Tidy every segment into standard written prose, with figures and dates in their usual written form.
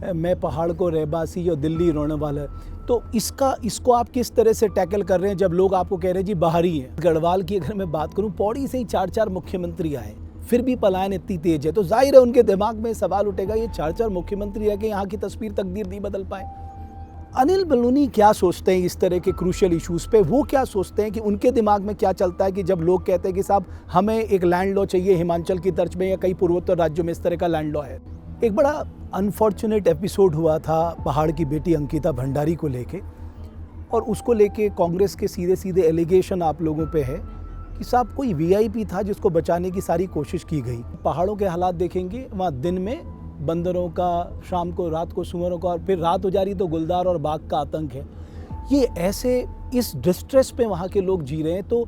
मैं पहाड़ को रहबासी और दिल्ली रोने वाला। तो इसको आप किस तरह से टैकल कर रहे हैं जब लोग आपको कह रहे हैं जी बाहरी हैं? गढ़वाल की अगर मैं बात करूं, पौड़ी से ही 4-4 मुख्यमंत्री आए, फिर भी पलायन इतनी तेज है, तो जाहिर है उनके दिमाग में सवाल उठेगा, ये 4-4 मुख्यमंत्री है कि यहाँ की तस्वीर तकदीर नहीं बदल पाए। अनिल बलूनी क्या सोचते हैं इस तरह के क्रूशियल इश्यूज़ पे? वो क्या सोचते हैं कि उनके दिमाग में क्या चलता है कि जब लोग कहते हैं कि साहब हमें एक लैंड लॉ चाहिए हिमाचल की तर्ज में या कई पूर्वोत्तर राज्यों में इस तरह का लैंड लॉ है। एक बड़ा अनफॉर्चुनेट एपिसोड हुआ था पहाड़ की बेटी अंकिता भंडारी को लेके, और उसको लेके कांग्रेस के सीधे सीधे एलिगेशन आप लोगों पे है कि साहब कोई वीआईपी था जिसको बचाने की सारी कोशिश की गई। पहाड़ों के हालात देखेंगे, वहाँ दिन में बंदरों का, शाम को रात को सुअरों का, और फिर रात हो जा रही तो गुलदार और बाघ का आतंक है। ये ऐसे इस डिस्ट्रेस पे वहाँ के लोग जी रहे हैं, तो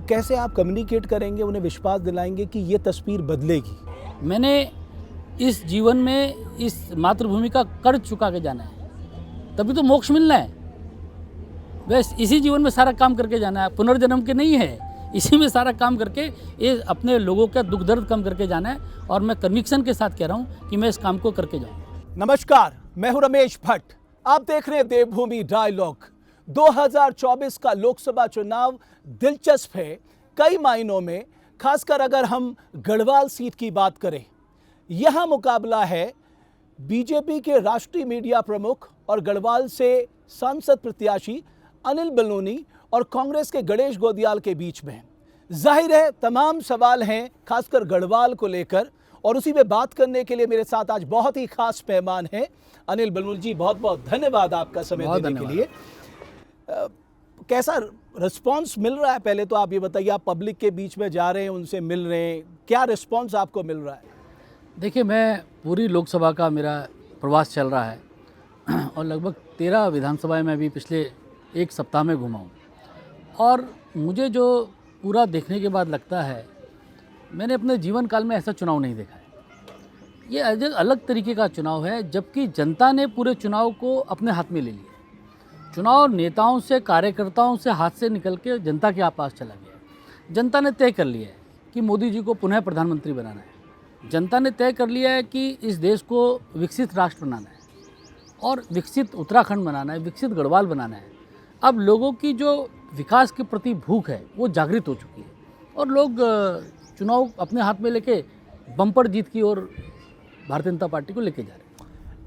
कैसे आप कम्युनिकेट करेंगे, उन्हें विश्वास दिलाएंगे कि ये तस्वीर बदलेगी? मैंने इस जीवन में इस मातृभूमि का कर्ज चुका के जाना है, तभी तो मोक्ष मिलना है। बस इसी जीवन में सारा काम करके जाना है, पुनर्जन्म के नहीं है, इसी में सारा काम करके ये अपने लोगों का दुख दर्द कम करके जाना है। और मैं कन्विक्शन के साथ कह रहा हूँ कि मैं इस काम को करके जाऊँ। नमस्कार, मैं हूँ रमेश भट्ट, आप देख रहे हैं देवभूमि डायलॉग। 2024 का लोकसभा चुनाव दिलचस्प है कई मायनों में, खासकर अगर हम गढ़वाल सीट की बात करें। यह मुकाबला है बीजेपी के राष्ट्रीय मीडिया प्रमुख और गढ़वाल से सांसद प्रत्याशी अनिल बलूनी और कांग्रेस के गणेश गोदियाल के बीच में। जाहिर है तमाम सवाल हैं खासकर गढ़वाल को लेकर, और उसी में बात करने के लिए मेरे साथ आज बहुत ही खास मेहमान हैं। अनिल बलूनी जी, बहुत बहुत धन्यवाद आपका समय देने के लिए। कैसा रिस्पांस मिल रहा है? पहले तो आप ये बताइए, आप पब्लिक के बीच में जा रहे हैं, उनसे मिल रहे हैं, क्या रिस्पांस आपको मिल रहा है? देखिए, मैं पूरी लोकसभा का मेरा प्रवास चल रहा है और लगभग 13 विधानसभाएं मैं भी पिछले एक सप्ताह में घूमा हूँ। और मुझे जो पूरा देखने के बाद लगता है, मैंने अपने जीवन काल में ऐसा चुनाव नहीं देखा है। ये अलग तरीके का चुनाव है, जबकि जनता ने पूरे चुनाव को अपने हाथ में ले लिया। चुनाव नेताओं से, कार्यकर्ताओं से हाथ से निकल के जनता के पास चला गया। जनता ने तय कर लिया है कि मोदी जी को पुनः प्रधानमंत्री बनाना है। जनता ने तय कर लिया है कि इस देश को विकसित राष्ट्र बनाना है और विकसित उत्तराखंड बनाना है, विकसित गढ़वाल बनाना है। अब लोगों की जो विकास के प्रति भूख है वो जागृत हो चुकी है, और लोग चुनाव अपने हाथ में लेके बम्पर जीत की ओर भारतीय जनता पार्टी को लेके जा रहे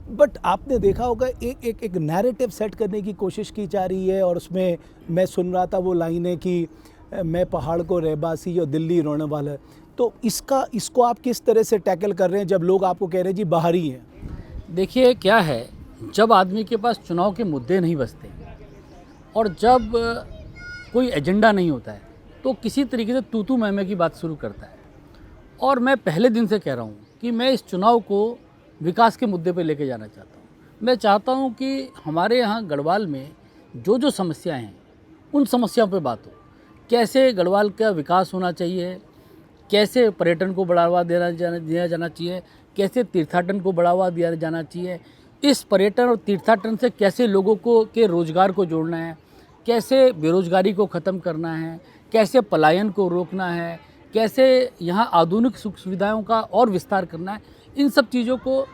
हैं। बट आपने देखा होगा एक नैरेटिव सेट करने की कोशिश की जा रही है, और उसमें मैं सुन रहा था वो लाइनें कि मैं पहाड़ को रहबासी और दिल्ली रोने वाला। तो इसको आप किस तरह से टैकल कर रहे हैं जब लोग आपको कह रहे हैं जी बाहरी हैं? देखिए क्या है, जब आदमी के पास चुनाव के मुद्दे नहीं बचते और जब कोई एजेंडा नहीं होता है, तो किसी तरीके से तू मैं की बात शुरू करता है। और मैं पहले दिन से कह रहा हूँ कि मैं इस चुनाव को विकास के मुद्दे पे लेके जाना चाहता हूँ। मैं चाहता हूँ कि हमारे यहाँ गढ़वाल में जो समस्याएं हैं, उन समस्याओं पे बात हो। कैसे गढ़वाल का विकास होना चाहिए, कैसे पर्यटन को बढ़ावा दिया जाना चाहिए, कैसे तीर्थाटन को बढ़ावा दिया जाना चाहिए, इस पर्यटन और तीर्थाटन से कैसे लोगों को के रोज़गार को जोड़ना है, कैसे बेरोजगारी को ख़त्म करना है, कैसे पलायन को रोकना है, कैसे यहाँ आधुनिक सुख सुविधाओं का और विस्तार करना है। इन सब चीज़ों को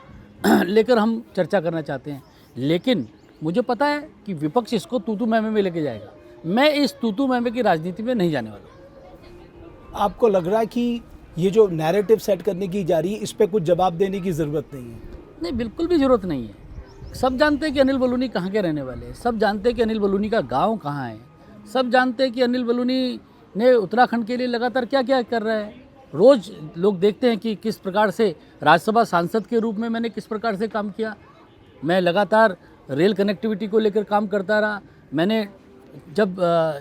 लेकर हम चर्चा करना चाहते हैं। लेकिन मुझे पता है कि विपक्ष इसको तू मैं में लेके जाएगा। मैं इस तू मैं की राजनीति में नहीं जाने वाला। आपको लग रहा है कि ये जो नैरेटिव सेट करने की जा रही है, इस पर कुछ जवाब देने की ज़रूरत नहीं है? नहीं, बिल्कुल भी ज़रूरत नहीं है। सब जानते हैं कि अनिल बलूनी कहाँ के रहने वाले हैं, सब जानते हैं कि अनिल बलूनी का गांव कहाँ है, सब जानते हैं कि अनिल बलूनी ने उत्तराखंड के लिए लगातार क्या क्या कर रहा है। रोज़ लोग देखते हैं कि किस प्रकार से राज्यसभा सांसद के रूप में मैंने किस प्रकार से काम किया। मैं लगातार रेल कनेक्टिविटी को लेकर काम करता रहा। मैंने जब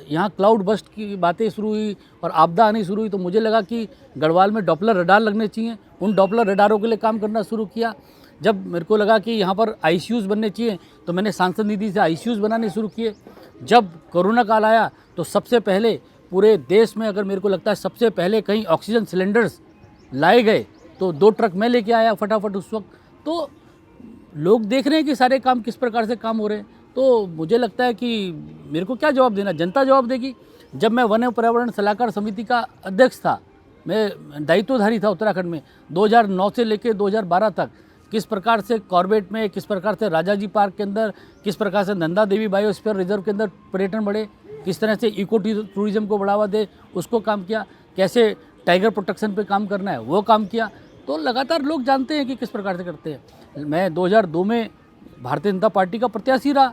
यहाँ क्लाउड बस्ट की बातें शुरू हुई और आपदा आनी शुरू हुई, तो मुझे लगा कि गढ़वाल में डॉपलर रडार लगने चाहिए। उन डॉपलर रडारों के लिए काम करना शुरू किया। जब मेरे को लगा कि यहाँ पर आईसीयूज़ बनने चाहिए, तो मैंने सांसद निधि से आईसीयूज़ बनाने शुरू किए। जब कोरोना काल आया, तो सबसे पहले पूरे देश में, अगर मेरे को लगता है सबसे पहले कहीं ऑक्सीजन सिलेंडर्स लाए गए, तो 2 ट्रक मैं लेके आया फटाफट उस वक्त। तो लोग देख रहे हैं कि सारे काम किस प्रकार से काम हो रहे हैं। तो मुझे लगता है कि मेरे को क्या जवाब देना, जनता जवाब देगी। जब मैं वन एवं पर्यावरण सलाहकार समिति का अध्यक्ष था, मैं दायित्वधारी था उत्तराखंड में 2009 से लेकर 2012 तक, किस प्रकार से कॉर्बेट में, किस प्रकार से राजाजी पार्क के अंदर, किस प्रकार से नंदा देवी बायोस्फीयर रिजर्व के अंदर पर्यटन बढ़े, किस तरह से इको टूरिज्म को बढ़ावा दे उसको काम किया, कैसे टाइगर प्रोटेक्शन पे काम करना है वो काम किया। तो लगातार लोग जानते हैं कि किस प्रकार से करते हैं। मैं 2002 में भारतीय जनता पार्टी का प्रत्याशी रहा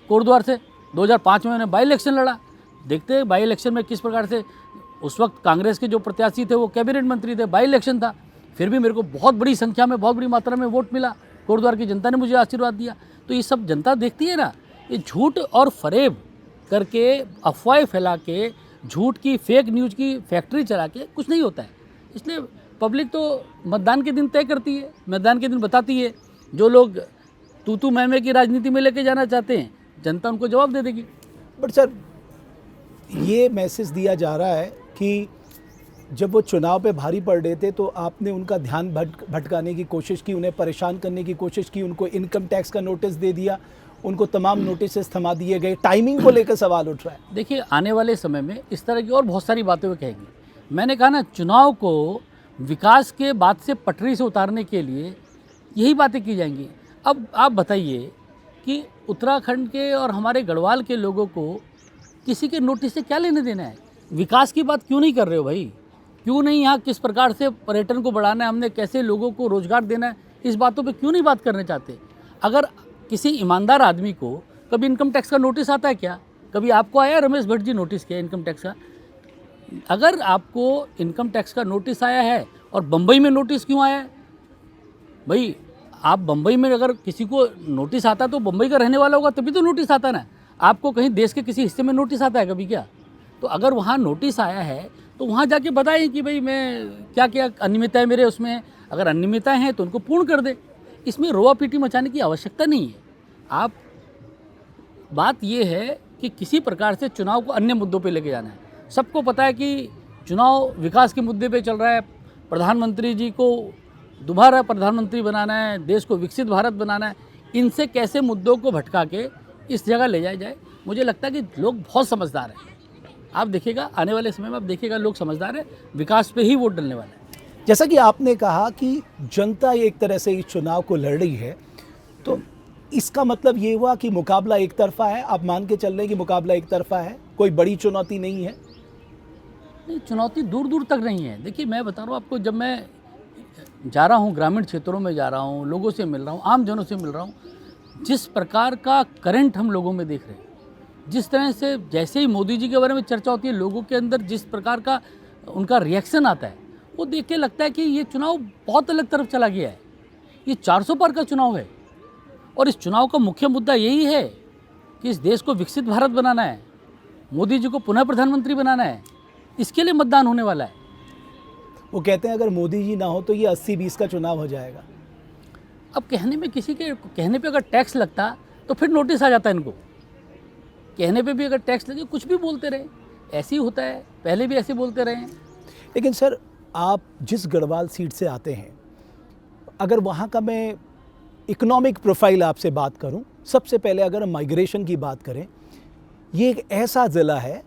कोटद्वार से, 2005 में मैंने बाई इलेक्शन लड़ा। देखते हैं बाई इलेक्शन में किस प्रकार से, उस वक्त कांग्रेस के जो प्रत्याशी थे वो कैबिनेट मंत्री थे, बाई इलेक्शन था, फिर भी मेरे को बहुत बड़ी संख्या में, बहुत बड़ी मात्रा में वोट मिला, कोटद्वार की जनता ने मुझे आशीर्वाद दिया। तो ये सब जनता देखती है ना, ये झूठ और फरेब करके, अफवाहें फैला के, झूठ की, फेक न्यूज़ की फैक्ट्री चला के कुछ नहीं होता है। इसलिए पब्लिक तो मतदान के दिन तय करती है, मतदान के दिन बताती है। जो लोग तू मैं की राजनीति में लेके जाना चाहते हैं, जनता उनको जवाब दे देगी। बट सर, ये मैसेज दिया जा रहा है कि जब वो चुनाव पे भारी पड़ रहे थे तो आपने उनका ध्यान भटकाने की कोशिश की, उन्हें परेशान करने की कोशिश की, उनको इनकम टैक्स का नोटिस दे दिया, उनको तमाम नोटिस थमा दिए गए। टाइमिंग को लेकर सवाल उठ रहा है। देखिए, आने वाले समय में इस तरह की और बहुत सारी बातें वो कहेंगी। मैंने कहा ना, चुनाव को विकास के बात से पटरी से उतारने के लिए यही बातें की जाएंगी। अब आप बताइए कि उत्तराखंड के और हमारे गढ़वाल के लोगों को किसी के नोटिस से क्या लेने देना है? विकास की बात क्यों नहीं कर रहे हो भाई? क्यों नहीं यहाँ किस प्रकार से पर्यटन को बढ़ाना है, हमने कैसे लोगों को रोजगार देना है, इस बातों पे क्यों नहीं बात करना चाहते? अगर किसी ईमानदार आदमी को कभी इनकम टैक्स का नोटिस आता है क्या? कभी आपको आया रमेश भट्ट जी नोटिस किया इनकम टैक्स का? अगर आपको इनकम टैक्स का नोटिस आया है और बम्बई में नोटिस क्यों आया है भाई? आप बम्बई में अगर किसी को नोटिस आता तो बम्बई का रहने वाला होगा तभी तो नोटिस आता ना। आपको कहीं देश के किसी हिस्से में नोटिस आता है कभी क्या? तो अगर वहाँ नोटिस आया है तो वहाँ जाके बताएं कि भाई मैं क्या क्या अनियमितताएं मेरे उसमें, अगर अनियमितताएं हैं तो उनको पूर्ण कर दे। इसमें रोआ पीटी मचाने की आवश्यकता नहीं है। आप बात ये है कि किसी प्रकार से चुनाव को अन्य मुद्दों पे लेके जाना है। सबको पता है कि चुनाव विकास के मुद्दे पे चल रहा है, प्रधानमंत्री जी को दोबारा प्रधानमंत्री बनाना है, देश को विकसित भारत बनाना है। इनसे कैसे मुद्दों को भटका के इस जगह ले जाया जाए, मुझे लगता है कि लोग बहुत समझदार हैं। आप देखिएगा आने वाले समय में, आप देखिएगा लोग समझदार हैं, विकास पे ही वोट डलने वाला है। जैसा कि आपने कहा कि जनता एक तरह से इस चुनाव को लड़ रही है, तो इसका मतलब ये हुआ कि मुकाबला एक तरफा है। आप मान के चल रहे हैं कि मुकाबला एक तरफा है, कोई बड़ी चुनौती नहीं है? नहीं, चुनौती दूर दूर तक नहीं है। देखिए, मैं बता रहा हूँ आपको, जब मैं जा रहा हूँ ग्रामीण क्षेत्रों में, जा रहा हूँ, लोगों से मिल रहा हूँ, आम जनों से मिल रहा हूँ, जिस प्रकार का करंट हम लोगों में देख रहे हैं, जिस तरह से जैसे ही मोदी जी के बारे में चर्चा होती है, लोगों के अंदर जिस प्रकार का उनका रिएक्शन आता है, वो देख के लगता है कि ये चुनाव बहुत अलग तरफ चला गया है। ये 400 पार का चुनाव है और इस चुनाव का मुख्य मुद्दा यही है कि इस देश को विकसित भारत बनाना है, मोदी जी को पुनः प्रधानमंत्री बनाना है। इसके लिए मतदान होने वाला है। वो कहते हैं अगर मोदी जी ना हो तो ये 80-20 का चुनाव हो जाएगा। अब कहने में, किसी के कहने पे अगर टैक्स लगता तो फिर नोटिस आ जाता है इनको। कहने पे भी अगर टैक्स लगे, कुछ भी बोलते रहे, ऐसे ही होता है, पहले भी ऐसे बोलते रहे हैं। लेकिन सर, आप जिस गढ़वाल सीट से आते हैं, अगर वहाँ का मैं इकोनॉमिक प्रोफाइल आपसे बात करूं, सबसे पहले अगर हम माइग्रेशन की बात करें, ये एक ऐसा ज़िला है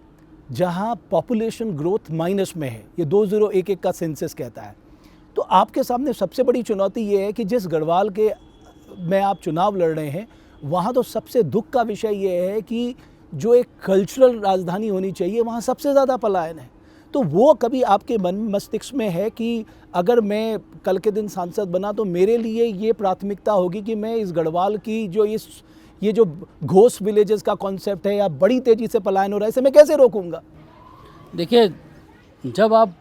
जहां पॉपुलेशन ग्रोथ माइनस में है। ये 2011 का सेंसस कहता है। तो आपके सामने सबसे बड़ी चुनौती ये है कि जिस गढ़वाल के में आप चुनाव लड़ रहे हैं, वहाँ तो सबसे दुख का विषय ये है कि जो एक कल्चरल राजधानी होनी चाहिए, वहाँ सबसे ज़्यादा पलायन है। तो वो कभी आपके मन मस्तिष्क में है कि अगर मैं कल के दिन सांसद बना तो मेरे लिए ये प्राथमिकता होगी कि मैं इस गढ़वाल की जो ये जो घोस्ट विलेजेस का कॉन्सेप्ट है या बड़ी तेज़ी से पलायन हो रहा है, इसे मैं कैसे रोकूंगा? देखिए, जब आप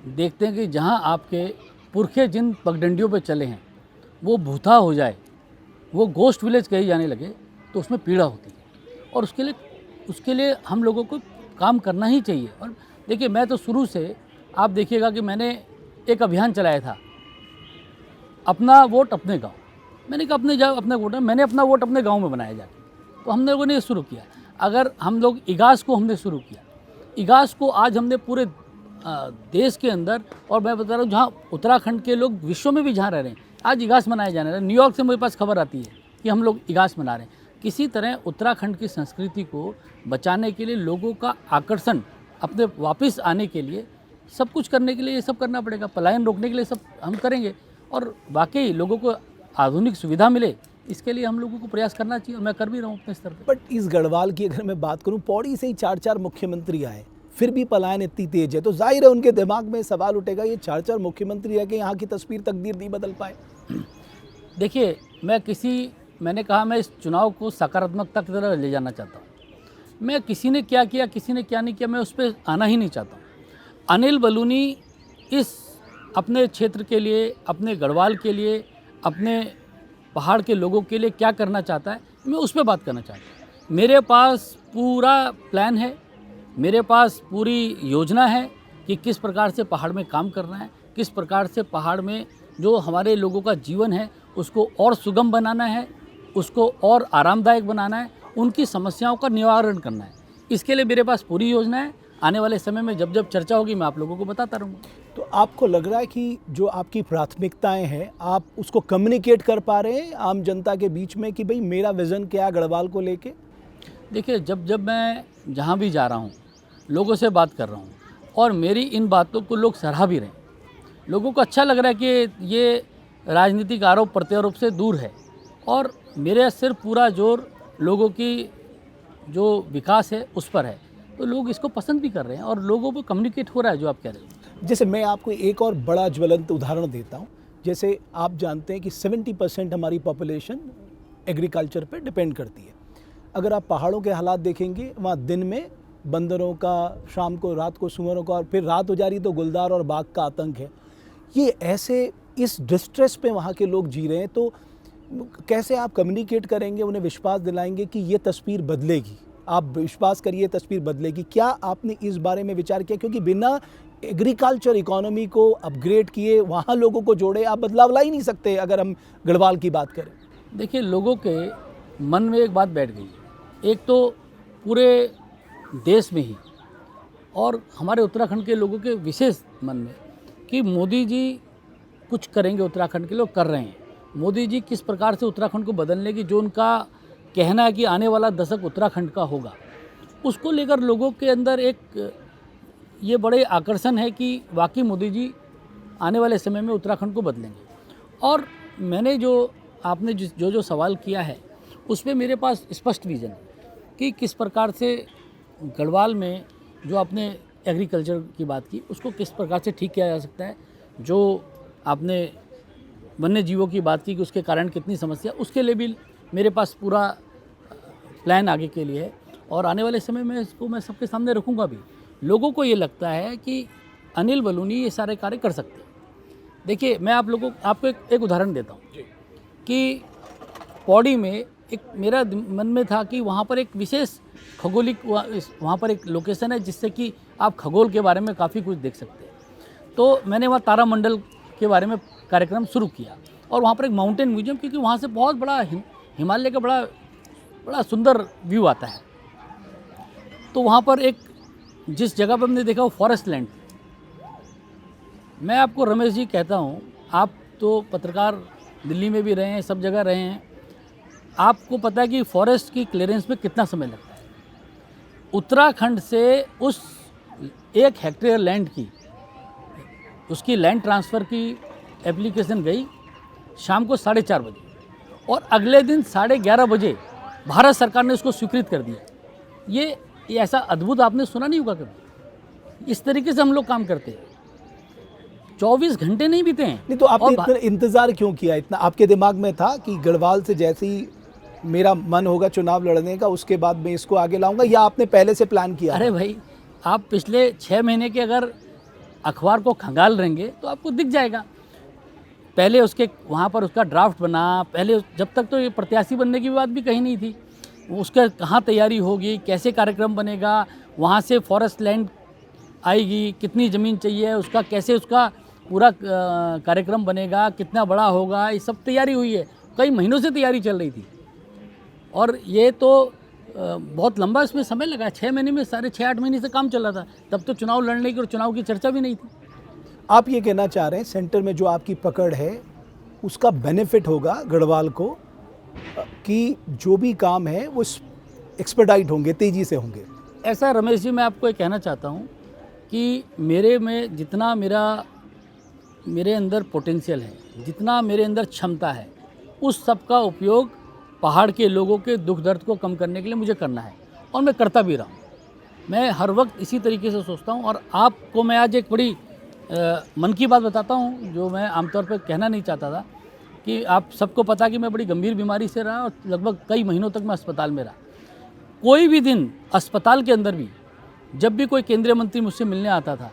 देखते हैं कि जहाँ आपके पुरखे जिन पगडंडियों पे चले हैं वो भूथा हो जाए, वो घोस्ट विलेज कही जाने लगे, तो उसमें पीड़ा होती है। और उसके लिए हम लोगों को काम करना ही चाहिए। और देखिए, मैं तो शुरू से, आप देखिएगा कि मैंने एक अभियान चलाया था, अपना वोट अपने गांव। मैंने कहा अपना वोट है, मैंने अपना वोट अपने गांव में बनाया जाके। तो हम लोगों ने ये शुरू किया। अगर हम लोग इगास को हमने शुरू किया, इगास को आज हमने पूरे देश के अंदर, और मैं बता रहा हूँ जहाँ उत्तराखंड के लोग विश्व में भी जहाँ रह रहे हैं, आज इगास मनाया जाने रहा है। न्यूयॉर्क से मेरे पास खबर आती है कि हम लोग इगास मना रहे हैं। किसी तरह उत्तराखंड की संस्कृति को बचाने के लिए, लोगों का आकर्षण अपने वापस आने के लिए, सब कुछ करने के लिए ये सब करना पड़ेगा। पलायन रोकने के लिए सब हम करेंगे। और वाकई लोगों को आधुनिक सुविधा मिले, इसके लिए हम लोगों को प्रयास करना चाहिए और मैं कर भी रहा हूँ अपने स्तर पर। बट इस गढ़वाल की अगर मैं बात करूं, पौड़ी से ही 4-4 मुख्यमंत्री आए, फिर भी पलायन इतनी तेज है, तो जाहिर है उनके दिमाग में सवाल उठेगा, ये 4-4 मुख्यमंत्री रह के यहाँ की तस्वीर तकदीर नहीं बदल पाए। देखिए, मैंने कहा मैं इस चुनाव को सकारात्मकता की तरह ले जाना चाहता हूँ। मैं किसी ने क्या किया, किसी ने क्या नहीं किया, मैं उस पर आना ही नहीं चाहता हूँ। अनिल बलूनी इस अपने क्षेत्र के लिए, अपने गढ़वाल के लिए, अपने पहाड़ के लोगों के लिए क्या करना चाहता है, मैं उस पर बात करना चाहता हूँ। मेरे पास पूरा प्लान है, मेरे पास पूरी योजना है कि किस प्रकार से पहाड़ में काम करना है, किस प्रकार से पहाड़ में जो हमारे लोगों का जीवन है उसको और सुगम बनाना है, उसको और आरामदायक बनाना है, उनकी समस्याओं का निवारण करना है। इसके लिए मेरे पास पूरी योजना है। आने वाले समय में जब जब चर्चा होगी मैं आप लोगों को बताता रहूँगा। तो आपको लग रहा है कि जो आपकी प्राथमिकताएं हैं, आप उसको कम्युनिकेट कर पा रहे हैं आम जनता के बीच में कि भाई मेरा विज़न क्या है गढ़वाल को लेके? देखिए, जब जब मैं जहाँ भी जा रहा हूँ, लोगों से बात कर रहा हूँ और मेरी इन बातों को लोग सराह भी रहे हैं। लोगों को अच्छा लग रहा है कि ये राजनीतिक आरोप प्रत्यारोप से दूर है और मेरा सिर्फ पूरा जोर लोगों की जो विकास है उस पर है। तो लोग इसको पसंद भी कर रहे हैं और लोगों को कम्युनिकेट हो रहा है जो आप कह रहे हो। जैसे मैं आपको एक और बड़ा ज्वलंत उदाहरण देता हूँ। जैसे आप जानते हैं कि 70% हमारी पॉपुलेशन एग्रीकल्चर पे डिपेंड करती है। अगर आप पहाड़ों के हालात देखेंगे, वहाँ दिन में बंदरों का, शाम को रात को सुअरों का, और फिर रात हो जा रही तो गुलदार और बाघ का आतंक है। ये ऐसे इस डिस्ट्रेस पे वहाँ के लोग जी रहे हैं, तो कैसे आप कम्युनिकेट करेंगे, उन्हें विश्वास दिलाएंगे कि ये तस्वीर बदलेगी? आप विश्वास करिए तस्वीर बदलेगी। क्या आपने इस बारे में विचार किया? क्योंकि बिना एग्रीकल्चर इकोनॉमी को अपग्रेड किए, वहाँ लोगों को जोड़े, आप बदलाव ला ही नहीं सकते अगर हम गढ़वाल की बात करें। देखिए, लोगों के मन में एक बात बैठ गई है, एक तो पूरे देश में ही और हमारे उत्तराखंड के लोगों के विशेष मन में कि मोदी जी कुछ करेंगे उत्तराखंड के लिए, कर रहे हैं। मोदी जी किस प्रकार से उत्तराखंड को बदलने की जो उनका कहना है कि आने वाला दशक उत्तराखंड का होगा, उसको लेकर लोगों के अंदर एक ये बड़े आकर्षण है कि वाकई मोदी जी आने वाले समय में उत्तराखंड को बदलेंगे। और मैंने आपने जो सवाल किया है उस पर मेरे पास स्पष्ट विजन है कि किस प्रकार से गढ़वाल में जो आपने एग्रीकल्चर की बात की उसको किस प्रकार से ठीक किया जा सकता है, जो आपने वन्य जीवों की बात की कि उसके कारण कितनी समस्या, उसके लिए भी मेरे पास पूरा प्लान आगे के लिए है और आने वाले समय में इसको मैं सबके सामने रखूँगा भी। लोगों को ये लगता है कि अनिल बलूनी ये सारे कार्य कर सकते हैं। देखिए, मैं आपको एक उदाहरण देता हूँ कि पौड़ी में एक मेरा मन में था कि वहाँ पर एक विशेष खगोलिक वहाँ पर एक लोकेशन है जिससे कि आप खगोल के बारे में काफ़ी कुछ देख सकते हैं। तो मैंने वहाँ तारामंडल के बारे में कार्यक्रम शुरू किया और वहाँ पर एक माउंटेन म्यूजियम, क्योंकि वहाँ से बहुत बड़ा हिमालय का बड़ा सुंदर व्यू आता है। तो वहाँ पर एक जिस जगह पर हमने देखा वो फॉरेस्ट लैंड। मैं आपको रमेश जी कहता हूँ, आप तो पत्रकार दिल्ली में भी रहे हैं, सब जगह रहे हैं, आपको पता है कि फॉरेस्ट की क्लियरेंस में कितना समय लगता है। उत्तराखंड से उस 1 हेक्टेयर लैंड की उसकी लैंड ट्रांसफ़र की एप्लीकेशन गई शाम को 4:30 बजे और अगले दिन 11:30 बजे भारत सरकार ने उसको स्वीकृत कर दिया। ये ऐसा अद्भुत आपने सुना नहीं होगा कभी। इस तरीके से हम लोग काम करते हैं, 24 घंटे नहीं बीते हैं। नहीं तो आपने इतना इंतज़ार क्यों किया? इतना आपके दिमाग में था कि गढ़वाल से जैसे ही मेरा मन होगा चुनाव लड़ने का उसके बाद मैं इसको आगे लाऊंगा, या आपने पहले से प्लान किया? अरे भाई, आप पिछले 6 महीने के अगर अखबार को खंगाल रहेंगे तो आपको दिख जाएगा। पहले उसके वहाँ पर उसका ड्राफ्ट बना, पहले जब तक तो ये प्रत्याशी बनने की बात भी कहीं नहीं थी, उसका कहाँ तैयारी होगी, कैसे कार्यक्रम बनेगा, वहाँ से फॉरेस्ट लैंड आएगी, कितनी ज़मीन चाहिए उसका, कैसे उसका पूरा कार्यक्रम बनेगा, कितना बड़ा होगा, ये सब तैयारी हुई है। कई महीनों से तैयारी चल रही थी और ये तो बहुत लंबा इसमें समय लगा। 6 महीने में 6.5-8 महीने से काम चल रहा था। तब तो चुनाव लड़ने की और चुनाव की चर्चा भी नहीं थी। आप ये कहना चाह रहे हैं सेंटर में जो आपकी पकड़ है उसका बेनिफिट होगा गढ़वाल को, कि जो भी काम है वो एक्सपर्टाइट होंगे, तेज़ी से होंगे? ऐसा रमेश जी, मैं आपको ये कहना चाहता हूँ कि मेरे में जितना मेरे अंदर पोटेंशियल है, जितना मेरे अंदर क्षमता है उस सब का उपयोग पहाड़ के लोगों के दुख दर्द को कम करने के लिए मुझे करना है, और मैं करता भी रहा हूँ। मैं हर वक्त इसी तरीके से सोचता हूँ। और आपको मैं आज एक बड़ी मन की बात बताता हूँ जो मैं आमतौर पर कहना नहीं चाहता था, कि आप सबको पता कि मैं बड़ी गंभीर बीमारी से रहा और लगभग कई महीनों तक मैं अस्पताल में रहा। कोई भी दिन अस्पताल के अंदर भी जब भी कोई केंद्रीय मंत्री मुझसे मिलने आता था,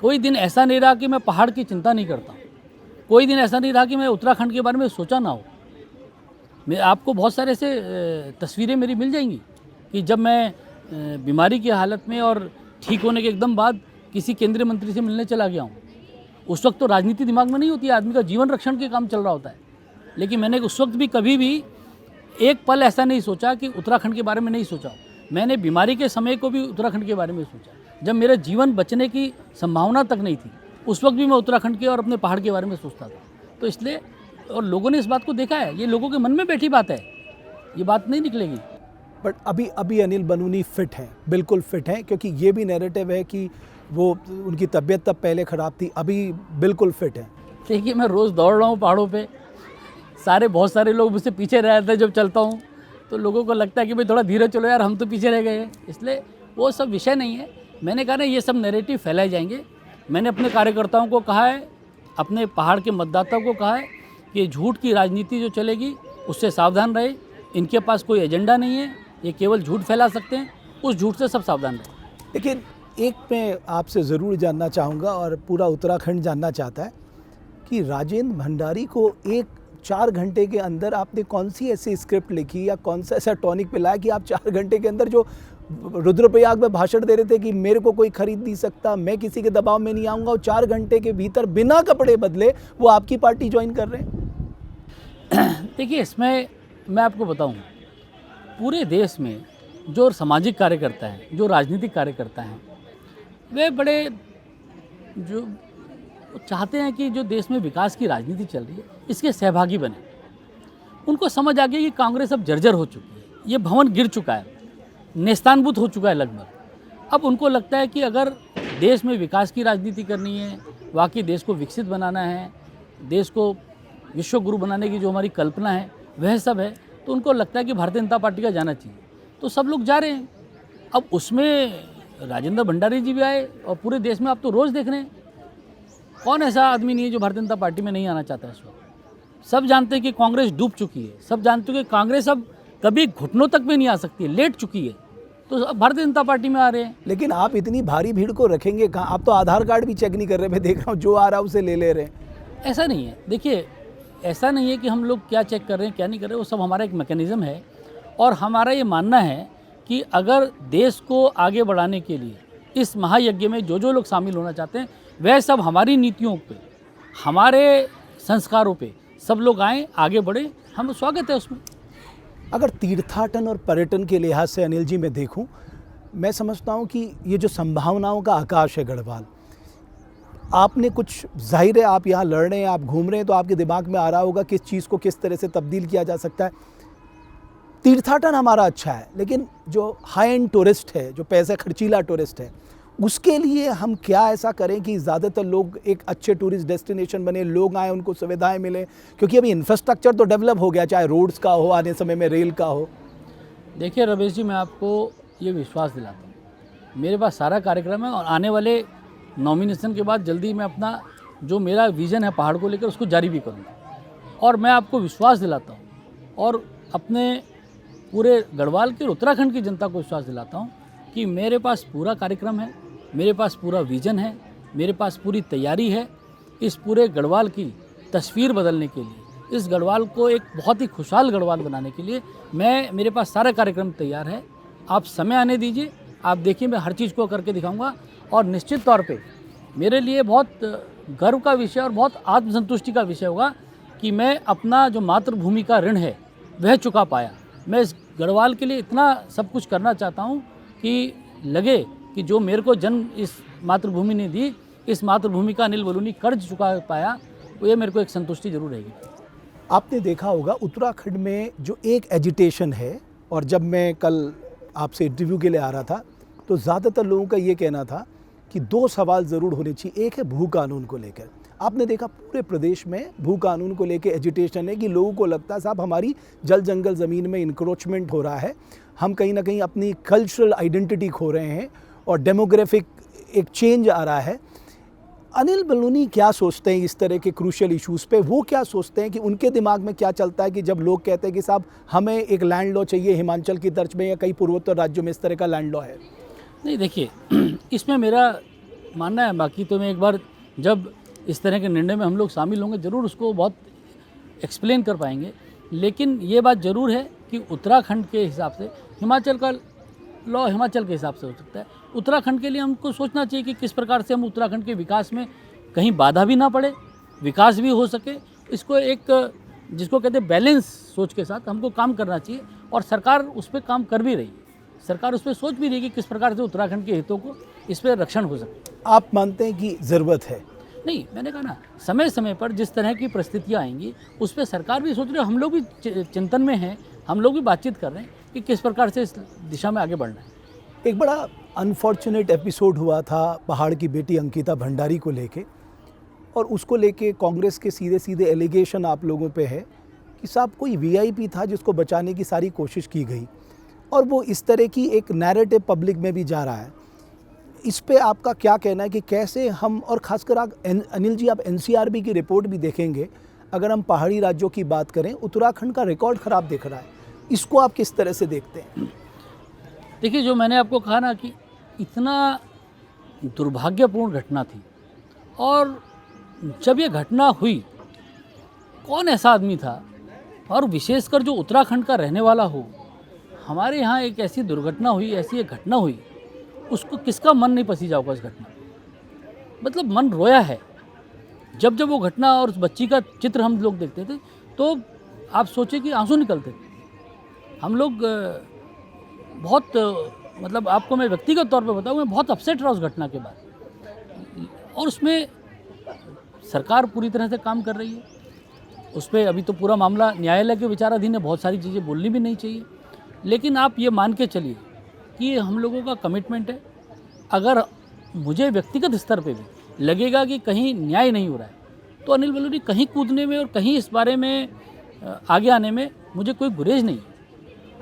कोई दिन ऐसा नहीं रहा कि मैं पहाड़ की चिंता नहीं करता हूँ। कोई दिन ऐसा नहीं रहा कि मैं उत्तराखंड के बारे में सोचा ना हो। मैं आपको बहुत सारे ऐसे तस्वीरें मेरी मिल जाएंगी कि जब मैं बीमारी की हालत में और ठीक होने के एकदम बाद किसी केंद्रीय मंत्री से मिलने चला गया हूँ। उस वक्त तो राजनीति दिमाग में नहीं होती है, आदमी का जीवन रक्षण के काम चल रहा होता है। लेकिन मैंने उस वक्त भी कभी भी एक पल ऐसा नहीं सोचा कि उत्तराखंड के बारे में नहीं सोचा। मैंने बीमारी के समय को भी उत्तराखंड के बारे में सोचा, जब मेरा जीवन बचने की संभावना तक नहीं थी, उस वक्त भी मैं उत्तराखंड के और अपने पहाड़ के बारे में सोचता था। तो इसलिए, और लोगों ने इस बात को देखा है, ये लोगों के मन में बैठी बात है, ये बात नहीं निकलेगी। बट अभी अनिल बलूनी फिट हैं, बिल्कुल फिट हैं, क्योंकि ये भी नैरेटिव है कि वो उनकी तबीयत तब पहले ख़राब थी, अभी बिल्कुल फिट हैं। देखिए, मैं रोज़ दौड़ रहा हूँ पहाड़ों पे। बहुत सारे लोग मुझसे पीछे रह जाते हैं जब चलता हूँ, तो लोगों को लगता है कि भाई थोड़ा धीरे चलो यार, हम तो पीछे रह गए हैं। इसलिए वो सब विषय नहीं है। मैंने कहा ना, ये सब नैरेटिव फैलाए जाएंगे। मैंने अपने कार्यकर्ताओं को कहा है, अपने पहाड़ के मतदाताओं को कहा है कि झूठ की राजनीति जो चलेगी उससे सावधान रहे। इनके पास कोई एजेंडा नहीं है, ये केवल झूठ फैला सकते हैं, उस झूठ से सब सावधान रहे। लेकिन एक मैं आपसे ज़रूर जानना चाहूँगा, और पूरा उत्तराखंड जानना चाहता है, कि राजेंद्र भंडारी को 4 घंटे के अंदर आपने कौन सी ऐसी स्क्रिप्ट लिखी या कौन सा ऐसा टॉनिक पिलाया कि आप 4 घंटे के अंदर, जो रुद्रप्रयाग में भाषण दे रहे थे कि मेरे को कोई खरीद नहीं सकता, मैं किसी के दबाव में नहीं आऊँगा, और 4 घंटे के भीतर बिना कपड़े बदले वो आपकी पार्टी ज्वाइन कर रहे हैं? देखिए, इसमें मैं आपको बताऊं, पूरे देश में जो सामाजिक कार्यकर्ता हैं, जो राजनीतिक कार्यकर्ता हैं, वे बड़े जो चाहते हैं कि जो देश में विकास की राजनीति चल रही है इसके सहभागी बने। उनको समझ आ गई कि कांग्रेस अब जर्जर हो चुकी है, ये भवन गिर चुका है, नेस्तानबूत हो चुका है लगभग। अब उनको लगता है कि अगर देश में विकास की राजनीति करनी है, वाकई देश को विकसित बनाना है, देश को विश्व गुरु बनाने की जो हमारी कल्पना है वह सब है, तो उनको लगता है कि भारतीय जनता पार्टी का जाना चाहिए। तो सब लोग जा रहे हैं। अब उसमें राजेंद्र भंडारी जी भी आए, और पूरे देश में आप तो रोज़ देख रहे हैं, कौन ऐसा आदमी नहीं है जो भारतीय जनता पार्टी में नहीं आना चाहता है इस वक्त। सब जानते हैं कि कांग्रेस डूब चुकी है, सब जानते हैं कि कांग्रेस अब कभी घुटनों तक भी नहीं आ सकती है, लेट चुकी है, तो अब भारतीय जनता पार्टी में आ रहे हैं। लेकिन आप इतनी भारी भीड़ को रखेंगे कहाँ? आप तो आधार कार्ड भी चेक नहीं कर रहे, मैं देख रहा हूँ, जो आ रहा है उसे ले रहे हैं। ऐसा नहीं है। देखिए, ऐसा नहीं है कि हम लोग क्या चेक कर रहे हैं क्या नहीं कर रहे हैं, वो सब हमारा एक मैकेनिज़्म है। और हमारा ये मानना है कि अगर देश को आगे बढ़ाने के लिए इस महायज्ञ में जो लोग शामिल होना चाहते हैं, वह सब हमारी नीतियों पे, हमारे संस्कारों पे सब लोग आएँ, आगे बढ़े, हम स्वागत है उसमें। अगर तीर्थाटन और पर्यटन के लिहाज से अनिल जी मैं देखूं, मैं समझता हूं कि ये जो संभावनाओं का आकाश है गढ़वाल, आपने कुछ, जाहिर है आप यहाँ लड़ रहे हैं, आप घूम रहे हैं, तो आपके दिमाग में आ रहा होगा किस चीज़ को किस तरह से तब्दील किया जा सकता है। तीर्थाटन हमारा अच्छा है, लेकिन जो हाई एंड टूरिस्ट है, जो पैसे खर्चीला टूरिस्ट है, उसके लिए हम क्या ऐसा करें कि ज़्यादातर लोग एक अच्छे टूरिस्ट डेस्टिनेशन बने, लोग आए, उनको सुविधाएं मिलें, क्योंकि अभी इंफ्रास्ट्रक्चर तो डेवलप हो गया, चाहे रोड्स का हो, आने समय में रेल का हो। देखिए रमेश जी, मैं आपको ये विश्वास दिलाता हूँ, मेरे पास सारा कार्यक्रम है, और आने वाले नॉमिनेशन के बाद जल्दी मैं अपना जो मेरा विज़न है पहाड़ को लेकर उसको जारी भी करूँगा। और मैं आपको विश्वास दिलाता हूँ, और अपने पूरे गढ़वाल के और उत्तराखंड की जनता को विश्वास दिलाता हूँ कि मेरे पास पूरा कार्यक्रम है, मेरे पास पूरा विज़न है, मेरे पास पूरी तैयारी है इस पूरे गढ़वाल की तस्वीर बदलने के लिए, इस गढ़वाल को एक बहुत ही खुशहाल गढ़वाल बनाने के लिए मेरे पास सारा कार्यक्रम तैयार है। आप समय आने दीजिए, आप देखिए, मैं हर चीज़ को करके दिखाऊंगा। और निश्चित तौर पे मेरे लिए बहुत गर्व का विषय और बहुत आत्मसंतुष्टि का विषय होगा कि मैं अपना जो मातृभूमि का ऋण है वह चुका पाया। मैं इस गढ़वाल के लिए इतना सब कुछ करना चाहता हूँ कि लगे कि जो मेरे को जन्म इस मातृभूमि ने दी, इस मातृभूमि का अनिल बलूनी कर्ज चुका पाया, तो ये मेरे को एक संतुष्टि जरूर रहेगी। आपने देखा होगा उत्तराखंड में जो एक एजिटेशन है, और जब मैं कल आपसे इंटरव्यू के लिए आ रहा था तो ज़्यादातर लोगों का ये कहना था कि 2 सवाल ज़रूर होने चाहिए। एक है भू कानून को लेकर, आपने देखा पूरे प्रदेश में भू कानून को लेके एजिटेशन है कि लोगों को लगता है साहब हमारी जल जंगल ज़मीन में इंक्रोचमेंट हो रहा है, हम कहीं ना कहीं अपनी कल्चरल आइडेंटिटी खो रहे हैं और डेमोग्राफिक एक चेंज आ रहा है। अनिल बलूनी क्या सोचते हैं इस तरह के क्रूशियल इश्यूज़ पे? वो क्या सोचते हैं कि उनके दिमाग में क्या चलता है कि जब लोग कहते हैं कि साहब हमें एक लैंड लॉ चाहिए हिमाचल की तर्ज में या कई पूर्वोत्तर राज्यों में इस तरह का लैंड लॉ है? नहीं, देखिए इसमें मेरा मानना है, बाकी तो मैं एक बार जब इस तरह के निर्णय में हम लोग शामिल होंगे ज़रूर उसको बहुत एक्सप्लेन कर पाएंगे। लेकिन ये बात ज़रूर है कि उत्तराखंड के हिसाब से हिमाचल का लॉ हिमाचल के हिसाब से हो सकता है। उत्तराखंड के लिए हमको सोचना चाहिए कि किस प्रकार से हम उत्तराखंड के विकास में कहीं बाधा भी ना पड़े, विकास भी हो सके। इसको एक जिसको कहते हैं बैलेंस सोच के साथ हमको काम करना चाहिए और सरकार उस पर काम कर भी रही है। सरकार उस पर सोच भी रही है कि किस प्रकार से उत्तराखंड के हितों को इस पर रक्षण हो सके। आप मानते हैं कि ज़रूरत है? नहीं, मैंने कहा ना, समय समय पर जिस तरह की परिस्थितियाँ आएंगी उस पर सरकार भी सोच रही है, हम लोग भी चिंतन में हैं, हम लोग भी बातचीत कर रहे हैं कि किस प्रकार से इस दिशा में आगे बढ़ना है। एक बड़ा अनफॉर्चुनेट एपिसोड हुआ था पहाड़ की बेटी अंकिता भंडारी को लेके, और उसको लेके कांग्रेस के सीधे सीधे एलिगेशन आप लोगों पे है कि साहब कोई वीआईपी था जिसको बचाने की सारी कोशिश की गई, और वो इस तरह की एक नैरेटिव पब्लिक में भी जा रहा है। इस पे आपका क्या कहना है कि कैसे हम, और ख़ासकर आप अनिल जी आप एनसीआरबी की रिपोर्ट भी देखेंगे, अगर हम पहाड़ी राज्यों की बात करें उत्तराखंड का रिकॉर्ड ख़राब दिख रहा है, इसको आप किस तरह से देखते हैं? देखिए, जो मैंने आपको कहा ना कि इतना दुर्भाग्यपूर्ण घटना थी, और जब ये घटना हुई कौन ऐसा आदमी था, और विशेषकर जो उत्तराखंड का रहने वाला हो, हमारे यहाँ एक ऐसी दुर्घटना हुई, ऐसी एक घटना हुई, उसको किसका मन नहीं पसीजा होगा। इस घटना मतलब मन रोया है। जब जब वो घटना और उस बच्ची का चित्र हम लोग देखते थे तो आप सोचे कि आंसू निकलते थे। हम लोग बहुत मतलब आपको मैं व्यक्तिगत तौर पे बताऊँ, मैं बहुत अपसेट रहा उस घटना के बाद, और उसमें सरकार पूरी तरह से काम कर रही है। उस पर अभी तो पूरा मामला न्यायालय के विचाराधीन है, बहुत सारी चीज़ें बोलनी भी नहीं चाहिए, लेकिन आप ये मान के चलिए कि ये हम लोगों का कमिटमेंट है। अगर मुझे व्यक्तिगत स्तर पे भी लगेगा कि कहीं न्याय नहीं हो रहा है, तो अनिल बलूनी कहीं कूदने में और कहीं इस बारे में आगे आने में मुझे कोई गुरेज नहीं है।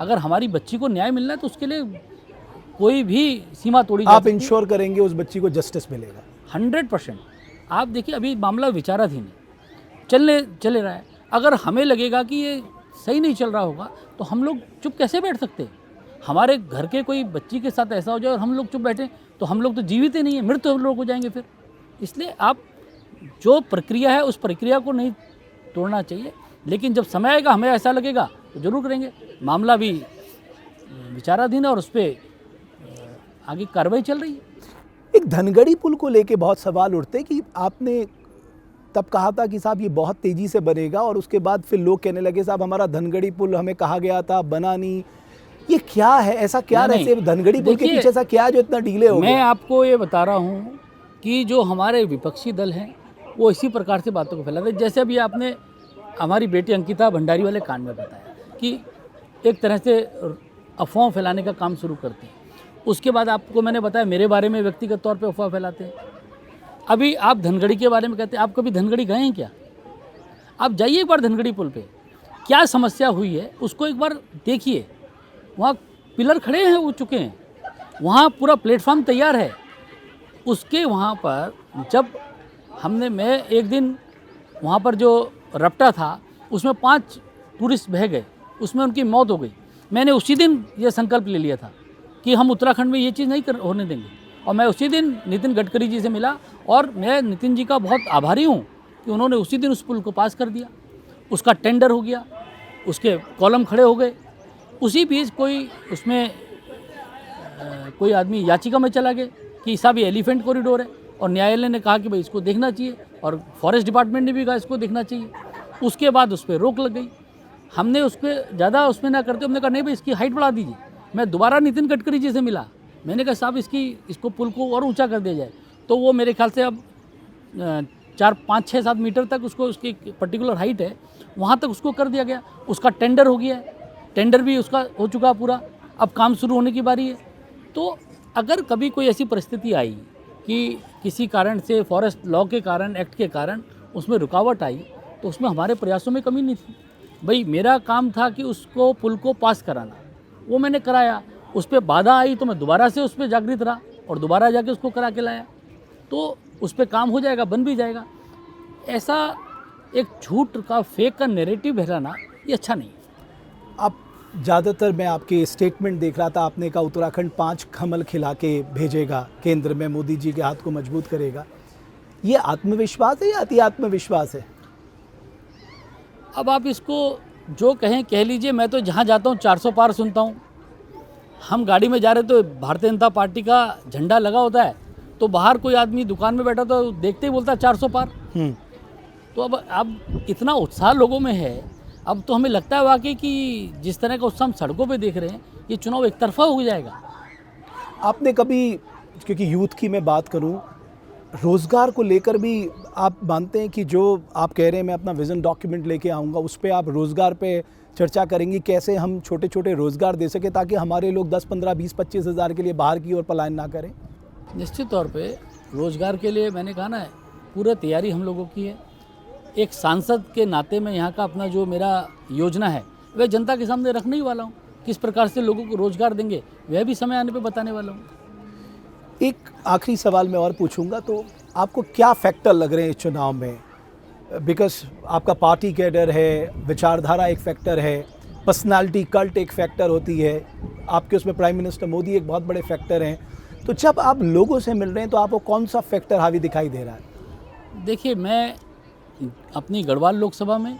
अगर हमारी बच्ची को न्याय मिलना है तो उसके लिए कोई भी सीमा तोड़ी जा आप सकती है। इंश्योर करेंगे उस बच्ची को जस्टिस मिलेगा? 100%। आप देखिए, अभी मामला विचाराधीन है, चले रहा है। अगर हमें लगेगा कि ये सही नहीं चल रहा होगा तो हम लोग चुप कैसे बैठ सकते हैं? हमारे घर के कोई बच्ची के साथ ऐसा हो जाए और हम लोग चुप बैठे तो हम लोग तो जीवित ही नहीं है, मृत लोग हो जाएंगे फिर। इसलिए आप जो प्रक्रिया है उस प्रक्रिया को नहीं तोड़ना चाहिए, लेकिन जब समय आएगा हमें ऐसा लगेगा तो जरूर करेंगे। मामला भी विचाराधीन है और उस पर आगे कार्रवाई चल रही है। एक धनगढ़ी पुल को लेके बहुत सवाल उठते हैं कि आपने तब कहा था कि साहब ये बहुत तेज़ी से बनेगा, और उसके बाद फिर लोग कहने लगे साहब हमारा धनगढ़ी पुल हमें कहा गया था, बना नहीं। ये क्या है, ऐसा क्या रहस्य धनगढ़ी पुल के पीछे ऐसा क्या है जो इतना डिले हो गया? मैं आपको ये बता रहा हूँ कि जो हमारे विपक्षी दल हैं वो इसी प्रकार से बातों को फैलाते हैं। जैसे अभी आपने हमारी बेटी अंकिता भंडारी वाले कांड में बताया कि एक तरह से अफवाह फैलाने का काम शुरू करते हैं। उसके बाद आपको मैंने बताया मेरे बारे में व्यक्तिगत तौर पे अफवाह फैलाते हैं। अभी आप धनगढ़ी के बारे में कहते हैं, आप कभी धनगढ़ी गए हैं क्या? आप जाइए एक बार धनगढ़ी पुल पे, क्या समस्या हुई है उसको एक बार देखिए। वहाँ पिलर खड़े हैं, हो चुके हैं, वहाँ पूरा प्लेटफॉर्म तैयार है। उसके वहाँ पर जब मैं एक दिन वहाँ पर जो रपटा था उसमें 5 टूरिस्ट बह गए, उसमें उनकी मौत हो गई। मैंने उसी दिन ये संकल्प ले लिया था कि हम उत्तराखंड में ये चीज़ नहीं होने देंगे, और मैं उसी दिन नितिन गडकरी जी से मिला, और मैं नितिन जी का बहुत आभारी हूँ कि उन्होंने उसी दिन उस पुल को पास कर दिया। उसका टेंडर हो गया, उसके कॉलम खड़े हो गए। उसी बीच कोई उसमें कोई आदमी याचिका में चला गया कि साहब ये एलिफेंट कॉरिडोर है, और न्यायालय ने कहा कि भाई इसको देखना चाहिए, और फॉरेस्ट डिपार्टमेंट ने भी कहा इसको देखना चाहिए। उसके बाद उस पर रोक लग गई। हमने उस पर ज़्यादा उसमें ना करते हमने कहा नहीं भाई इसकी हाइट बढ़ा दीजिए। मैं दोबारा नितिन गडकरी जी से मिला, मैंने कहा साहब इसको पुल को और ऊंचा कर दिया जाए। तो वो मेरे ख्याल से अब 4, 5, 6, 7 मीटर तक उसको, उसकी पर्टिकुलर हाइट है, वहाँ तक उसको कर दिया गया। उसका टेंडर हो गया है, टेंडर भी उसका हो चुका पूरा, अब काम शुरू होने की बारी है। तो अगर कभी कोई ऐसी परिस्थिति आई कि किसी कारण से फॉरेस्ट लॉ के कारण, एक्ट के कारण उसमें रुकावट आई, तो उसमें हमारे प्रयासों में कमी नहीं थी। भाई मेरा काम था कि उसको पुल को पास कराना, वो मैंने कराया। उस पर बाधा आई तो मैं दोबारा से उस पर जागृत रहा और दोबारा जाके उसको करा के लाया, तो उस पर काम हो जाएगा, बन भी जाएगा। ऐसा एक झूठ का, फेक का नैरेटिव फैलाना ये अच्छा नहीं है। आप ज़्यादातर, मैं आपके स्टेटमेंट देख रहा था, आपने कहा उत्तराखंड 5 कमल खिला के भेजेगा केंद्र में, मोदी जी के हाथ को मजबूत करेगा। ये आत्मविश्वास है या अति आत्मविश्वास है? अब आप इसको जो कहें कह लीजिए, मैं तो जहाँ जाता हूँ 400 पार सुनता हूँ। हम गाड़ी में जा रहे तो भारतीय जनता पार्टी का झंडा लगा होता है, तो बाहर कोई आदमी दुकान में बैठा तो देखते ही बोलता है 400 पार। तो अब इतना उत्साह लोगों में है, अब तो हमें लगता है वाकई कि जिस तरह का उत्साह हम सड़कों पे देख रहे हैं, ये चुनाव एक तरफा हो जाएगा। आपने कभी, क्योंकि यूथ की मैं बात करूं, रोज़गार को लेकर भी आप मानते हैं कि जो आप कह रहे हैं मैं अपना विज़न डॉक्यूमेंट लेके आऊँगा, उस पे आप रोज़गार पे चर्चा करेंगी, कैसे हम छोटे छोटे रोज़गार दे सकें ताकि हमारे लोग 10, 15, 20, 25 हज़ार के लिए बाहर की ओर पलायन ना करें? निश्चित तौर पे रोज़गार के लिए मैंने कहा ना, पूरा तैयारी हम लोगों की है। एक सांसद के नाते में यहाँ का अपना जो मेरा योजना है वह जनता के सामने रखने ही वाला हूँ। किस प्रकार से लोगों को रोज़गार देंगे वह भी समय आने पे बताने वाला हूँ। एक आखिरी सवाल मैं और पूछूंगा, तो आपको क्या फैक्टर लग रहे हैं इस चुनाव में? बिकॉज आपका पार्टी कैडर है, विचारधारा एक फैक्टर है, पर्सनालिटी कल्ट एक फैक्टर होती है, आपके उसमें प्राइम मिनिस्टर मोदी एक बहुत बड़े फैक्टर हैं। तो जब आप लोगों से मिल रहे हैं तो आपको कौन सा फैक्टर हावी दिखाई दे रहा है? देखिए, मैं अपनी गढ़वाल लोकसभा में,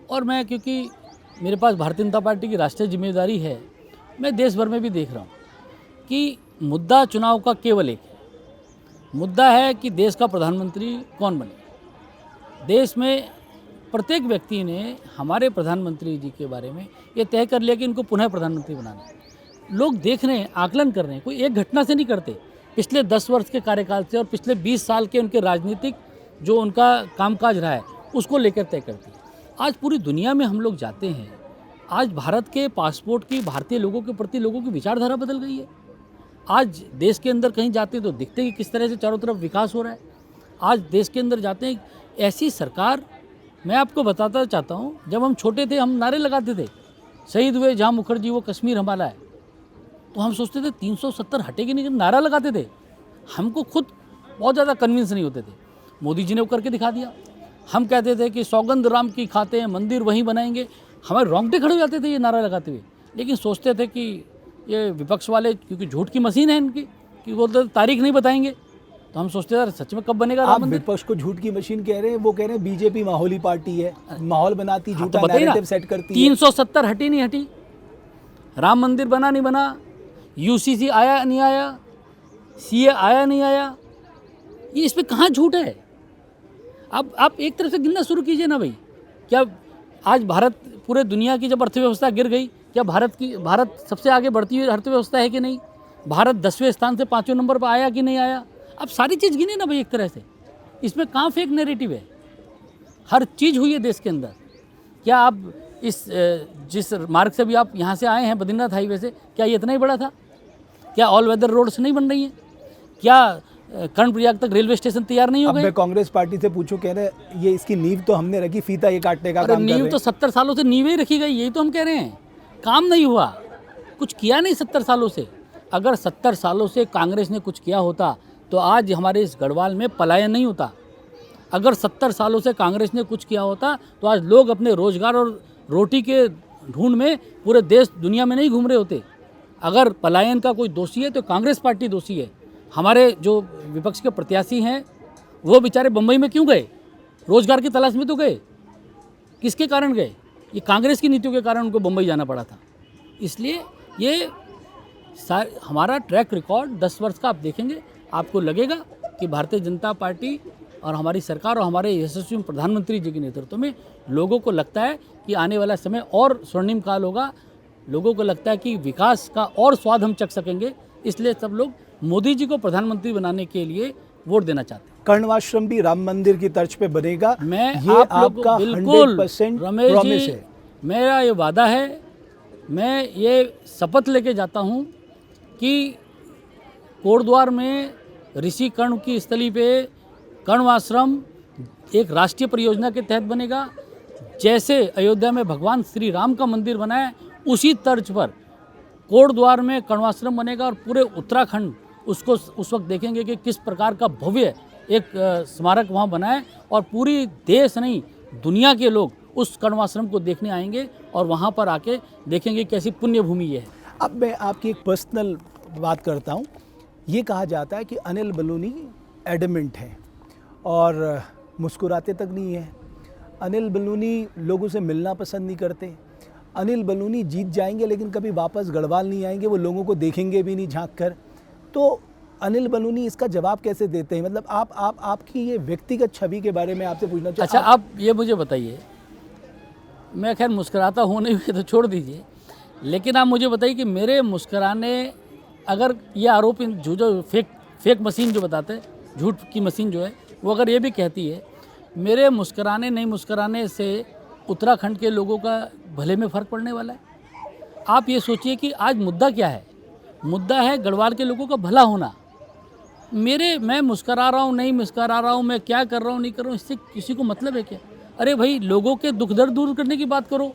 और मैं क्योंकि मेरे पास भारतीय जनता पार्टी की राष्ट्रीय जिम्मेदारी है, मैं देश भर में भी देख रहा हूँ कि मुद्दा चुनाव का केवल एक है। मुद्दा है कि देश का प्रधानमंत्री कौन बने। देश में प्रत्येक व्यक्ति ने हमारे प्रधानमंत्री जी के बारे में ये तय कर लिया कि इनको पुनः प्रधानमंत्री बनाना है। लोग देख रहे हैं, आकलन कर रहे हैं, कोई एक घटना से नहीं करते। पिछले 10 वर्ष के कार्यकाल से और पिछले 20 साल के उनके राजनीतिक जो उनका कामकाज रहा है उसको लेकर तय करती है। आज पूरी दुनिया में हम लोग जाते हैं, आज भारत के पासपोर्ट की, भारतीय लोगों के प्रति लोगों की विचारधारा बदल गई है। आज देश के अंदर कहीं जाते हैं तो दिखते हैं कि किस तरह से चारों तरफ विकास हो रहा है। आज देश के अंदर जाते हैं, ऐसी सरकार, मैं आपको बताता चाहता हूँ, जब हम छोटे थे हम नारे लगाते थे, शहीद हुए जहाँ मुखर्जी वो कश्मीर हमारा है, तो हम सोचते थे 370 हटेगी नहीं, नारा लगाते थे। हमको खुद बहुत ज़्यादा कन्विंस नहीं होते थे। मोदी जी ने वो करके दिखा दिया। हम कहते थे कि सौगंध राम की खाते हैं, मंदिर वहीं बनाएंगे, हमारे रोंगटे खड़े हो जाते थे ये नारा लगाते हुए। लेकिन सोचते थे कि ये विपक्ष वाले, क्योंकि झूठ की मशीन है इनकी, कि बोलते तारीख नहीं बताएंगे, तो हम सोचते थे सच में कब बनेगा राम आप मंदिर। विपक्ष को झूठ की मशीन कह रहे हैं, वो कह रहे हैं बीजेपी माहौली पार्टी है, माहौल बनाती, झूठा तो बताइए ना, नैरेटिव सेट करती है। 370 हटी नहीं हटी, राम मंदिर बना नहीं बना, यूसीसी आया नहीं आया, सीए आया नहीं आया, ये इस पे कहाँ झूठ है? अब आप एक तरफ से गिनना शुरू कीजिए ना भाई। क्या आज भारत, पूरे दुनिया की जब अर्थव्यवस्था गिर गई, क्या भारत सबसे आगे बढ़ती हुई अर्थव्यवस्था है कि नहीं? भारत 10वें स्थान से 5वें नंबर पर आया कि नहीं आया? अब सारी चीज़ गिने ना भाई एक तरह से। इसमें कहाँ फेक नैरेटिव है? हर चीज़ हुई है देश के अंदर। क्या आप इस जिस मार्ग से भी आप यहाँ से आए हैं, बद्रीनाथ हाईवे से, क्या ये इतना ही बड़ा था? क्या ऑल वेदर रोड्स नहीं बन रही हैं? क्या कर्णप्रयाग तक रेलवे स्टेशन तैयार नहीं हो अब गए? मैं कांग्रेस पार्टी से पूछूं, कह रहे ये इसकी नींव तो हमने रखी, फीता ये काटने का काम कर नींव रहे तो 70 सालों से नींव ही रखी गई, यही तो हम कह रहे हैं। काम नहीं हुआ, कुछ किया नहीं 70 सालों से। अगर 70 सालों से कांग्रेस ने कुछ किया होता तो आज हमारे इस गढ़वाल में पलायन नहीं होता। अगर 70 सालों से कांग्रेस ने कुछ किया होता तो आज लोग अपने रोजगार और रोटी के ढूंढ में पूरे देश दुनिया में नहीं घूम रहे होते। अगर पलायन का कोई दोषी है तो कांग्रेस पार्टी दोषी है। हमारे जो विपक्ष के प्रत्याशी हैं वो बेचारे बम्बई में क्यों गए? रोजगार की तलाश में तो गए। किसके कारण गए? ये कांग्रेस की नीतियों के कारण उनको बम्बई जाना पड़ा था। इसलिए ये हमारा ट्रैक रिकॉर्ड 10 वर्ष का आप देखेंगे, आपको लगेगा कि भारतीय जनता पार्टी और हमारी सरकार और हमारे यशस्वी प्रधानमंत्री जी के नेतृत्व में लोगों को लगता है कि आने वाला समय और स्वर्णिम काल होगा। लोगों को लगता है कि विकास का और स्वाद हम चख सकेंगे। इसलिए सब लोग मोदी जी को प्रधानमंत्री बनाने के लिए वोट देना चाहते हैं। कर्णवाश्रम भी राम मंदिर की तर्ज पे बनेगा, मैं ये आप लोगों आपका बिल्कुल 100% रमेश प्रॉमिस जी, है। मेरा ये वादा है, मैं ये शपथ लेके जाता हूँ कि कोटद्वार में ऋषि कर्ण की स्थली पे कर्णवाश्रम एक राष्ट्रीय परियोजना के तहत बनेगा। जैसे अयोध्या में भगवान श्री राम का मंदिर बना है, उसी तर्ज पर कोटद्वार में कर्णवाश्रम बनेगा और पूरे उत्तराखंड उसको उस वक्त देखेंगे कि किस प्रकार का भव्य एक स्मारक वहाँ बना है और पूरी देश नहीं दुनिया के लोग उस कर्णवाश्रम को देखने आएंगे और वहाँ पर आके देखेंगे कैसी पुण्य भूमि ये है। अब मैं आपकी एक पर्सनल बात करता हूँ। ये कहा जाता है कि अनिल बलूनी एडमेंट है और मुस्कुराते तक नहीं है। अनिल बलूनी लोगों से मिलना पसंद नहीं करते। अनिल बलूनी जीत जाएंगे लेकिन कभी वापस गढ़वाल नहीं आएंगे, वो लोगों को देखेंगे भी नहीं झांक कर। तो अनिल बलूनी इसका जवाब कैसे देते हैं? मतलब आपकी ये व्यक्तिगत छवि के बारे में आपसे पूछना चाहता हूं। अच्छा, आप ये मुझे बताइए, मैं खैर मुस्कुराता हूँ नहीं हुए तो छोड़ दीजिए, लेकिन आप मुझे बताइए कि मेरे मुस्कुराने, अगर ये आरोप जो फेक मशीन जो बताते हैं, झूठ की मशीन जो है, वो अगर ये भी कहती है मेरे मुस्कुराने नहीं मुस्कुराने से उत्तराखंड के लोगों का भले में फ़र्क पड़ने वाला है। आप ये सोचिए कि आज मुद्दा क्या है? मुद्दा है गढ़वाल के लोगों का भला होना। मैं मुस्करा रहा हूँ नहीं मुस्करा रहा हूँ, मैं क्या कर रहा हूँ नहीं कर रहा हूँ, इससे किसी को मतलब है क्या? अरे भाई, लोगों के दुख दर्द दूर करने की बात करो,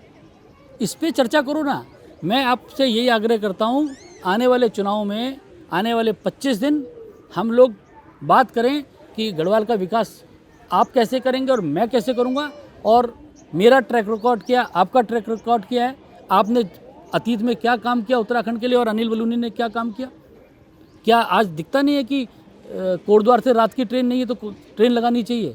इस पे चर्चा करो ना। मैं आपसे यही आग्रह करता हूँ, आने वाले चुनाव में, आने वाले 25 दिन हम लोग बात करें कि गढ़वाल का विकास आप कैसे करेंगे और मैं कैसे करूँगा, और मेरा ट्रैक रिकॉर्ड क्या, आपका ट्रैक रिकॉर्ड क्या है, आपने अतीत में क्या काम किया उत्तराखंड के लिए और अनिल बलूनी ने क्या काम किया। क्या आज दिखता नहीं है कि कोटद्वार से रात की ट्रेन नहीं है तो ट्रेन लगानी चाहिए?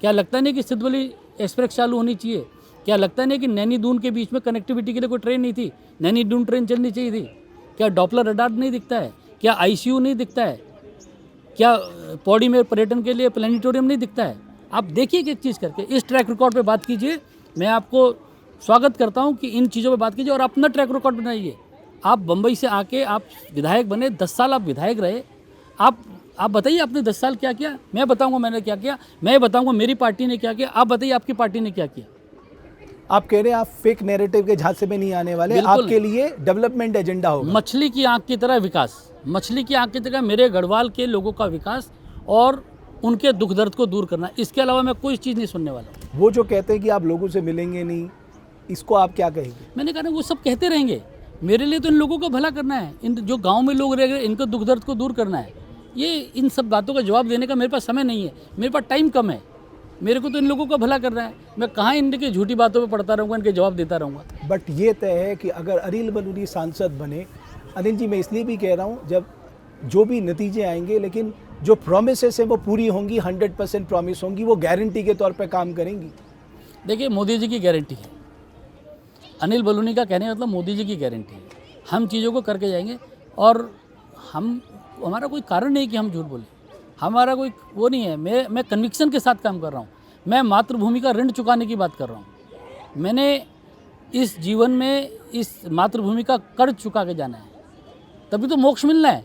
क्या लगता नहीं कि सिद्धवली एक्सप्रेस चालू होनी चाहिए? क्या लगता नहीं कि नैनी दून के बीच में कनेक्टिविटी के लिए कोई ट्रेन नहीं थी? नैनी दून ट्रेन चलनी चाहिए थी। क्या डॉपलर रडार नहीं दिखता है? क्या आईसीयू नहीं दिखता है? क्या पौड़ी में पर्यटन के लिए प्लानिटोरियम नहीं दिखता है? आप देखिए एक चीज़ करके, इस ट्रैक रिकॉर्ड पे बात कीजिए। मैं आपको स्वागत करता हूं कि इन चीज़ों पे बात कीजिए और अपना ट्रैक रिकॉर्ड बनाइए। आप बम्बई से आके आप विधायक बने, 10 साल आप विधायक रहे, आप बताइए आपने 10 साल क्या किया। मैं बताऊंगा मैंने क्या किया, मैं बताऊंगा मेरी पार्टी ने क्या किया, आप बताइए आपकी पार्टी ने क्या किया। आप कह रहे हैं आप फेक नैरेटिव के झांसे में नहीं आने वाले, आपके लिए डेवलपमेंट एजेंडा होगा। मछली की आंख की तरह विकास, मछली की आंख की तरह मेरे गढ़वाल के लोगों का विकास और उनके दुख दर्द को दूर करना, इसके अलावा मैं कोई चीज़ नहीं सुनने वाला। वो जो कहते हैं कि आप लोगों से मिलेंगे नहीं, इसको आप क्या कहेंगे? मैंने कहा ना, वो सब कहते रहेंगे, मेरे लिए तो इन लोगों का भला करना है, इन जो गांव में लोग रह गए इनके दुख दर्द को दूर करना है। ये इन सब बातों का जवाब देने का मेरे पास समय नहीं है, मेरे पास टाइम कम है, मेरे को तो इन लोगों का भला करना है। मैं कहाँ इनके झूठी बातों पे पड़ता रहूँगा, इनके जवाब देता रहूँगा। बट ये तय है कि अगर अनिल बलूनी सांसद बने, अनिल जी मैं इसलिए भी कह रहा हूँ, जब जो भी नतीजे आएंगे, लेकिन जो प्रोमिसेस हैं वो पूरी होंगी, 100% प्रॉमिस होंगी, वो गारंटी के तौर पे काम करेंगी। देखिए, मोदी जी की गारंटी है, अनिल बलूनी का कहने का मतलब मोदी जी की गारंटी है। हम चीज़ों को करके जाएंगे और हमारा कोई कारण नहीं कि हम झूठ बोलें, हमारा कोई वो नहीं है। मैं कन्विक्शन के साथ काम कर रहा हूँ। मैं मातृभूमि का ऋण चुकाने की बात कर रहा हूँ। मैंने इस जीवन में इस मातृभूमि का कर्ज चुका के जाना है, तभी तो मोक्ष मिलना है।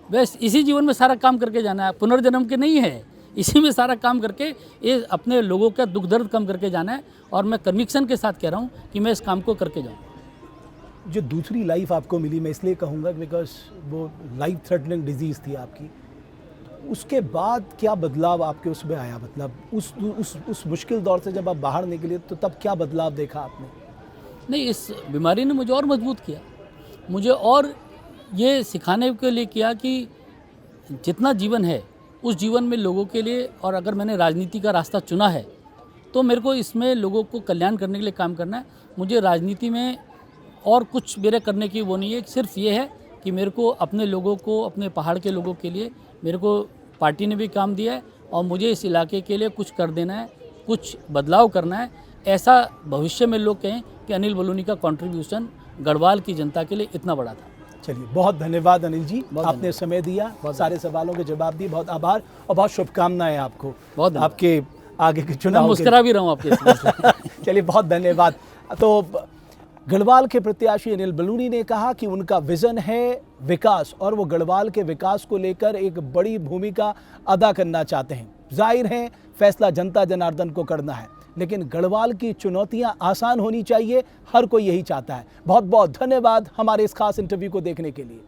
बस इसी जीवन में सारा काम करके जाना है, पुनर्जन्म के नहीं है, इसी में सारा काम करके ये अपने लोगों का दुख दर्द कम करके जाना है। और मैं कन्विक्शन के साथ कह रहा हूँ कि मैं इस काम को करके जाऊँ। जो दूसरी लाइफ आपको मिली, मैं इसलिए कहूँगा बिकॉज वो लाइफ थ्रेटनिंग डिजीज़ थी आपकी, उसके बाद क्या बदलाव आपके उसमें आया? मतलब उस मुश्किल दौर से जब आप बाहर निकले तो तब क्या बदलाव देखा आपने? नहीं, इस बीमारी ने मुझे और मजबूत किया, मुझे और ये सिखाने के लिए किया कि जितना जीवन है उस जीवन में लोगों के लिए, और अगर मैंने राजनीति का रास्ता चुना है तो मेरे को इसमें लोगों को कल्याण करने के लिए काम करना है। मुझे राजनीति में और कुछ मेरे करने की वो नहीं है, सिर्फ ये है कि मेरे को अपने लोगों को, अपने पहाड़ के लोगों के लिए, मेरे को पार्टी ने भी काम दिया है और मुझे इस इलाके के लिए कुछ कर देना है, कुछ बदलाव करना है। ऐसा भविष्य में लोग कहें कि अनिल बलूनी का कंट्रीब्यूशन गढ़वाल की जनता के लिए इतना बड़ा था। चलिए, बहुत धन्यवाद अनिल जी, आपने समय दिया, सारे सवालों के जवाब दिए, बहुत आभार और बहुत शुभकामनाएं आपको, बहुत आपके आगे के चुनाव। मुस्कुरा भी रहा हूँ आपके चलिए, बहुत धन्यवाद। तो गढ़वाल के प्रत्याशी अनिल बलूनी ने कहा कि उनका विजन है विकास और वो गढ़वाल के विकास को लेकर एक बड़ी भूमिका अदा करना चाहते हैं। जाहिर है फैसला जनता जनार्दन को करना है, लेकिन गढ़वाल की चुनौतियां आसान होनी चाहिए, हर कोई यही चाहता है। बहुत बहुत धन्यवाद हमारे इस खास इंटरव्यू को देखने के लिए।